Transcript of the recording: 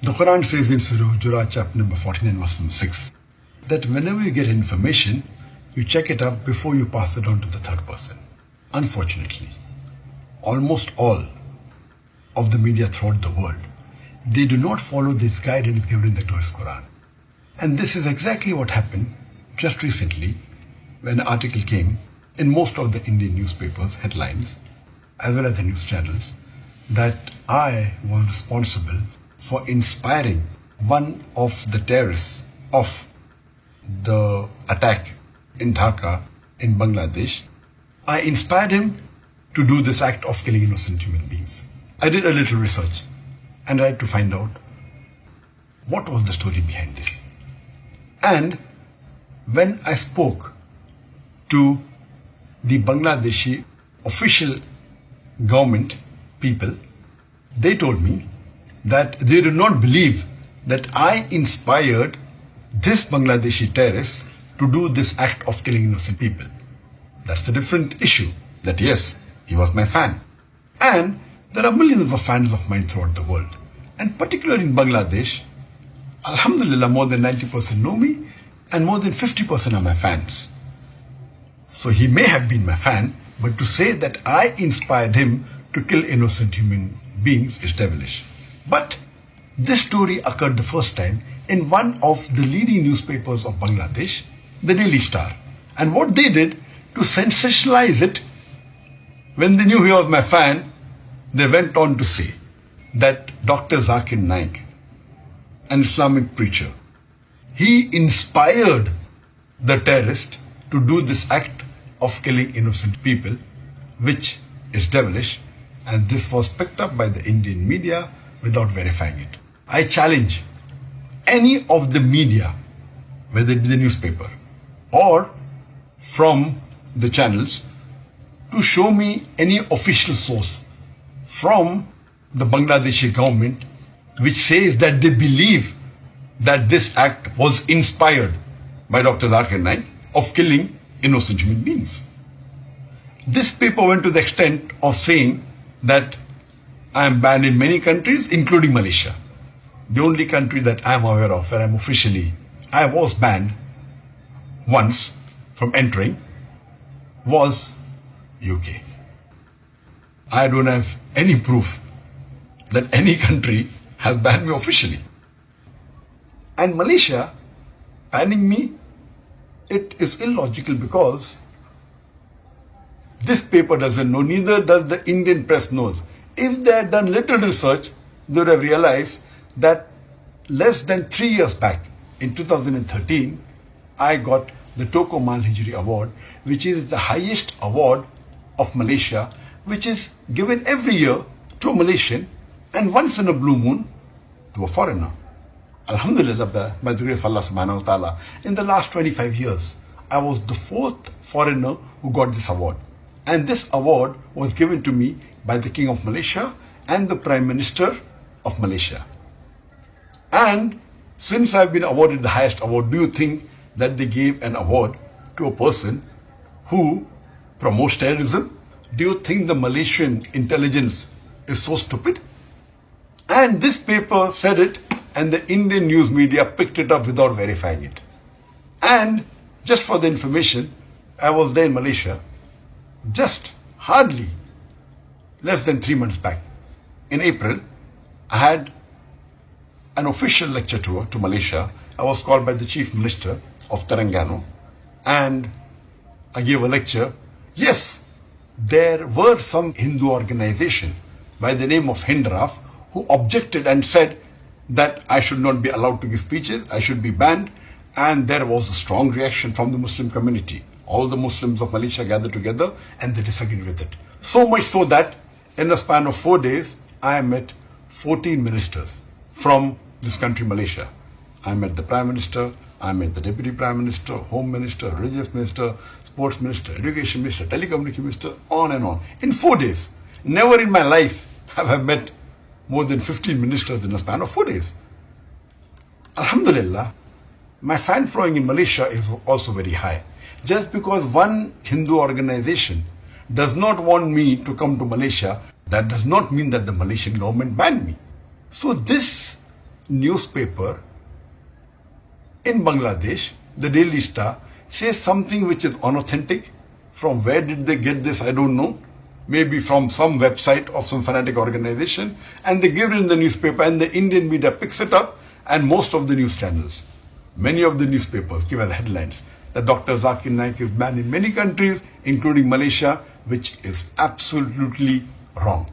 The Quran says in Surah Hujurat, chapter number 49, verse number 6, that whenever you get information, you check it up before you pass it on to the third person. Unfortunately, almost all of the media throughout the world, they do not follow this guidance given in the glorious Quran. And this is exactly what happened just recently when an article came in most of the Indian newspapers, headlines, as well as the news channels, that I was responsible for inspiring one of the terrorists of the attack in Dhaka in Bangladesh. I inspired him to do this act of killing innocent human beings. I did a little research and tried to find out what was the story behind this. And when I spoke to the Bangladeshi official government people, they told me that they do not believe that I inspired this Bangladeshi terrorist to do this act of killing innocent people. That's the different issue. That yes, he was my fan. And there are millions of fans of mine throughout the world. And particularly in Bangladesh, Alhamdulillah, more than 90% know me and more than 50% are my fans. So he may have been my fan, but to say that I inspired him to kill innocent human beings is devilish. But this story occurred the first time in one of the leading newspapers of Bangladesh, the Daily Star. And what they did to sensationalize it, when they knew he was my fan, they went on to say that Dr. Zakir Naik, an Islamic preacher, he inspired the terrorist to do this act of killing innocent people, which is devilish, and this was picked up by the Indian media without verifying it. I challenge any of the media, whether it be the newspaper or from the channels, to show me any official source from the Bangladeshi government which says that they believe that this act was inspired by Dr. Zakir Naik of killing innocent human beings. This paper went to the extent of saying that I am banned in many countries, including Malaysia. The only country that I am aware of where I was banned once from entering was UK. I don't have any proof that any country has banned me officially. And Malaysia banning me, it is illogical because this paper doesn't know, neither does the Indian press knows. If they had done little research, they would have realized that less than 3 years back, in 2013, I got the Toko Mal Hijri Award, which is the highest award of Malaysia, which is given every year to a Malaysian and once in a blue moon to a foreigner. Alhamdulillah, by the grace of Allah subhanahu wa ta'ala, in the last 25 years, I was the 4th foreigner who got this award. And this award was given to me by the King of Malaysia and the Prime Minister of Malaysia. And since I've been awarded the highest award, do you think that they gave an award to a person who promotes terrorism? Do you think the Malaysian intelligence is so stupid? And this paper said it, and the Indian news media picked it up without verifying it. And just for the information, I was there in Malaysia just hardly less than 3 months back. In April, I had an official lecture tour to Malaysia. I was called by the Chief Minister of Terengganu and I gave a lecture. Yes, there were some Hindu organization by the name of Hindraf who objected and said that I should not be allowed to give speeches, I should be banned, and there was a strong reaction from the Muslim community. All the Muslims of Malaysia gathered together and they disagreed with it. So much so that in a span of 4 days, I met 14 ministers from this country, Malaysia. I met the Prime Minister, I met the Deputy Prime Minister, Home Minister, Religious Minister, Sports Minister, Education Minister, Telecommunication Minister, on and on. In 4 days. Never in my life have I met more than 15 ministers in a span of 4 days. Alhamdulillah, my fan following in Malaysia is also very high. Just because one Hindu organization does not want me to come to Malaysia, that does not mean that the Malaysian government banned me. So this newspaper in Bangladesh, the Daily Star, says something which is unauthentic. From where did they get this? I don't know. Maybe from some website of some fanatic organization, and they give it in the newspaper, and the Indian media picks it up, and most of the news channels, many of the newspapers give as headlines that Dr. Zakir Naik is banned in many countries, including Malaysia, which is absolutely wrong.